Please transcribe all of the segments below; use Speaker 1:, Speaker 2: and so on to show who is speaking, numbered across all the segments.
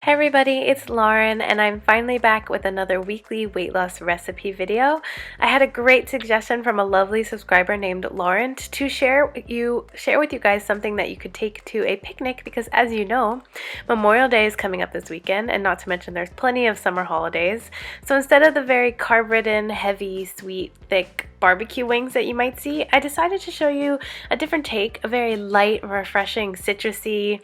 Speaker 1: Hey everybody, it's Lauren and I'm finally back with another weekly weight loss recipe video. I had a great suggestion from a lovely subscriber named Lauren to share with you guys something that you could take to a picnic because, as you know, Memorial Day is coming up this weekend, and not to mention there's plenty of summer holidays. So instead of the very carb-ridden, heavy, sweet, thick barbecue wings that you might see, I decided to show you a different take, a very light, refreshing, citrusy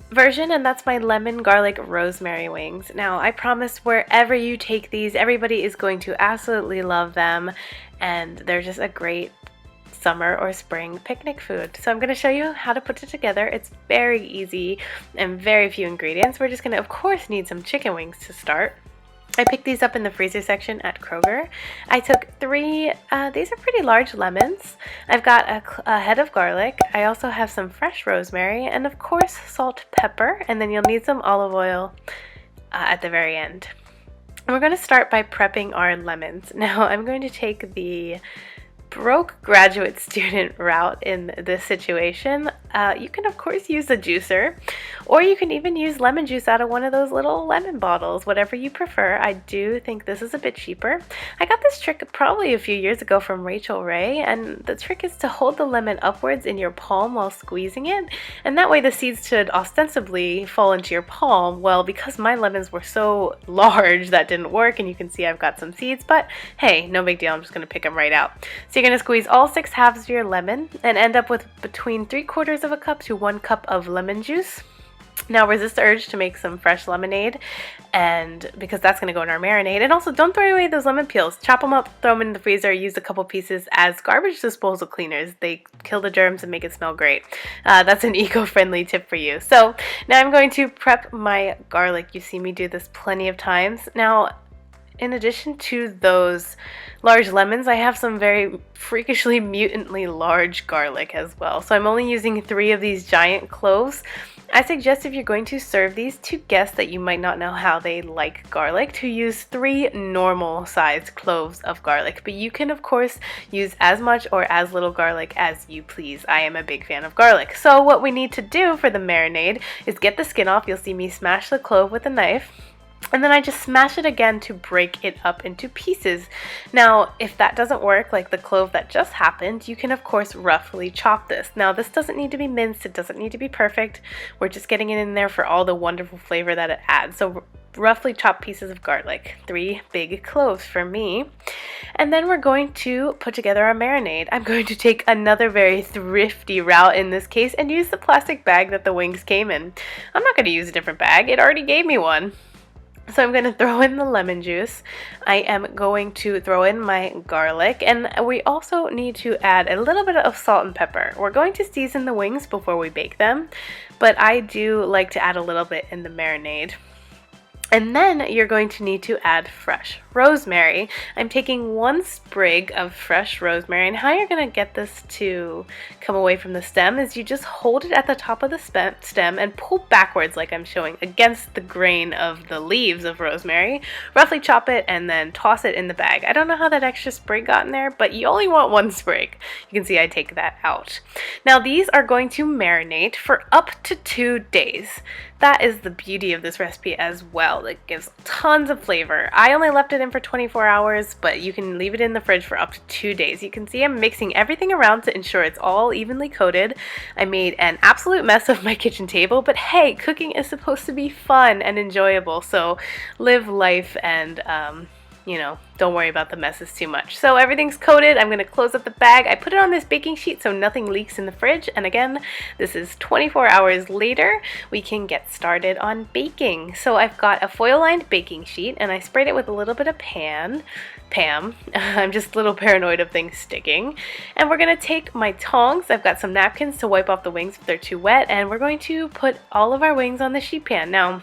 Speaker 1: version, and that's my lemon-garlic-rosemary wings. Now, I promise wherever you take these, everybody is going to absolutely love them, and they're just a great summer or spring picnic food. So I'm going to show you how to put it together. It's very easy and very few ingredients. We're just going to, of course, need some chicken wings to start. I picked these up in the freezer section at Kroger. I took three, these are pretty large lemons. I've got a head of garlic. I also have some fresh rosemary and, of course, salt, pepper, and then you'll need some olive oil at the very end. And we're going to start by prepping our lemons. Now, I'm going to take the broke graduate student route in this situation. You can of course use a juicer, or you can even use lemon juice out of one of those little lemon bottles, whatever you prefer. I do think this is a bit cheaper. I got this trick probably a few years ago from Rachel Ray, and the trick is to hold the lemon upwards in your palm while squeezing it, and that way the seeds should ostensibly fall into your palm. Well, because my lemons were so large, that didn't work, and you can see I've got some seeds, but hey, no big deal. I'm just going to pick them right out. So you're going to squeeze all 6 halves of your lemon and end up with between 3/4 of a cup to 1 cup of lemon juice. Now resist the urge to make some fresh lemonade, and because that's going to go in our marinade. And also, don't throw away those lemon peels. Chop them up, throw them in the freezer, use a couple pieces as garbage disposal cleaners. They kill the germs and make it smell great. That's an eco-friendly tip for you. So now I'm going to prep my garlic. You see me do this plenty of times. Now, in addition to those large lemons, I have some very freakishly, mutantly large garlic as well. So I'm only using 3 of these giant cloves. I suggest if you're going to serve these to guests that you might not know how they like garlic, to use 3 normal sized cloves of garlic. But you can of course use as much or as little garlic as you please. I am a big fan of garlic. So what we need to do for the marinade is get the skin off. You'll see me smash the clove with a knife. And then I just smash it again to break it up into pieces. Now, if that doesn't work, like the clove that just happened, you can of course roughly chop this. Now, this doesn't need to be minced, it doesn't need to be perfect. We're just getting it in there for all the wonderful flavor that it adds. So roughly chopped pieces of garlic, 3 big cloves for me. And then we're going to put together our marinade. I'm going to take another very thrifty route in this case and use the plastic bag that the wings came in. I'm not going to use a different bag, it already gave me one. So I'm going to throw in the lemon juice. I am going to throw in my garlic, and we also need to add a little bit of salt and pepper. We're going to season the wings before we bake them, but I do like to add a little bit in the marinade. And then you're going to need to add fresh rosemary. I'm taking 1 sprig of fresh rosemary, and how you're going to get this to come away from the stem is you just hold it at the top of the stem and pull backwards like I'm showing against the grain of the leaves of rosemary. Roughly chop it and then toss it in the bag. I don't know how that extra sprig got in there, but you only want 1 sprig. You can see I take that out. Now these are going to marinate for up to 2 days. That is the beauty of this recipe as well. It gives tons of flavor. I only left it in for 24 hours, but you can leave it in the fridge for up to 2 days. You can see I'm mixing everything around to ensure it's all evenly coated. I made an absolute mess of my kitchen table, but hey, cooking is supposed to be fun and enjoyable, so live life and you know, don't worry about the messes too much. So everything's coated. I'm going to close up the bag. I put it on this baking sheet so nothing leaks in the fridge. And again, this is 24 hours later. We can get started on baking. So I've got a foil-lined baking sheet, and I sprayed it with a little bit of Pam. I'm just a little paranoid of things sticking. And we're going to take my tongs. I've got some napkins to wipe off the wings if they're too wet. And we're going to put all of our wings on the sheet pan. Now,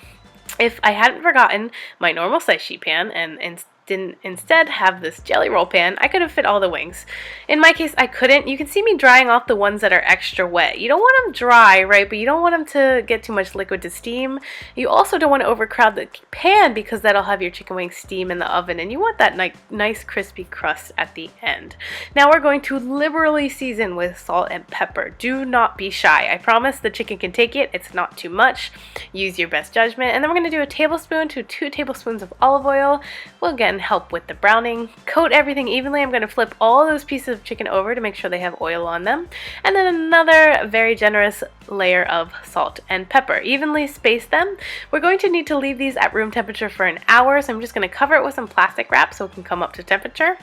Speaker 1: if I hadn't forgotten my normal size sheet pan and didn't instead have this jelly roll pan, I could have fit all the wings. In my case, I couldn't. You can see me drying off the ones that are extra wet. You don't want them dry, right? But you don't want them to get too much liquid to steam. You also don't want to overcrowd the pan because that'll have your chicken wings steam in the oven, and you want that nice crispy crust at the end. Now we're going to liberally season with salt and pepper. Do not be shy. I promise the chicken can take it. It's not too much. Use your best judgment. And then we're going to do a tablespoon to 2 tablespoons of olive oil. Will again help with the browning. Coat everything evenly. I'm going to flip all those pieces of chicken over to make sure they have oil on them. And then another very generous layer of salt and pepper. Evenly space them. We're going to need to leave these at room temperature for an hour, so I'm just going to cover it with some plastic wrap so it can come up to temperature.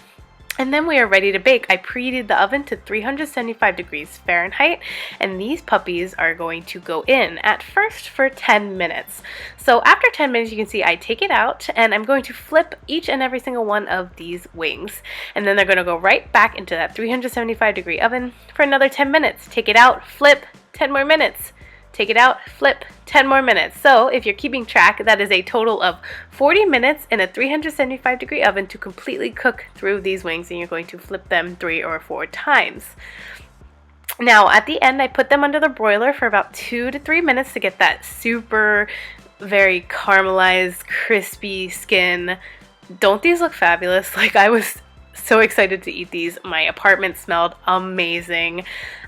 Speaker 1: And then we are ready to bake. I preheated the oven to 375 degrees Fahrenheit, and these puppies are going to go in at first for 10 minutes. So after 10 minutes, you can see I take it out, and I'm going to flip each and every single one of these wings. And then they're going to go right back into that 375 degree oven for another 10 minutes. Take it out, flip, 10 more minutes. Take it out, flip, 10 more minutes. So if you're keeping track, that is a total of 40 minutes in a 375 degree oven to completely cook through these wings, and you're going to flip them 3 or 4 times. Now at the end, I put them under the broiler for about 2 to 3 minutes to get that super very caramelized, crispy skin. Don't these look fabulous? Like, I was so excited to eat these. My apartment smelled amazing.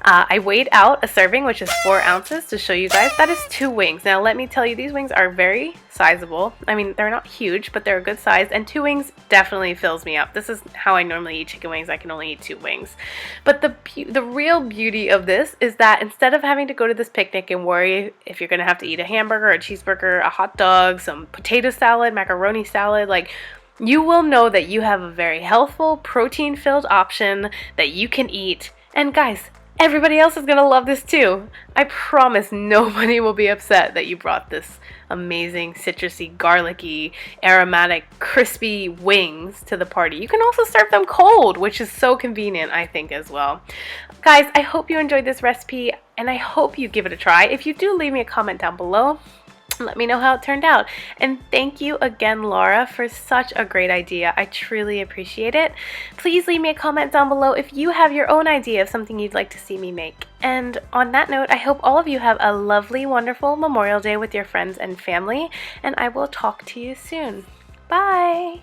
Speaker 1: I weighed out a serving, which is 4 ounces, to show you guys. That is 2 wings. Now let me tell you, these wings are very sizable. I mean, they're not huge, but they're a good size, and 2 wings definitely fills me up. This is how I normally eat chicken wings. I can only eat 2 wings. But the real beauty of this is that instead of having to go to this picnic and worry if you're gonna have to eat a hamburger, a cheeseburger, a hot dog, some potato salad, macaroni salad, like, you will know that you have a very healthful, protein-filled option that you can eat. And guys, everybody else is going to love this too. I promise nobody will be upset that you brought this amazing, citrusy, garlicky, aromatic, crispy wings to the party. You can also serve them cold, which is so convenient, I think, as well. Guys, I hope you enjoyed this recipe, and I hope you give it a try. If you do, leave me a comment down below. Let me know how it turned out. And thank you again, Laura, for such a great idea. I truly appreciate it. Please leave me a comment down below if you have your own idea of something you'd like to see me make. And on that note, I hope all of you have a lovely, wonderful Memorial Day with your friends and family, and I will talk to you soon. Bye!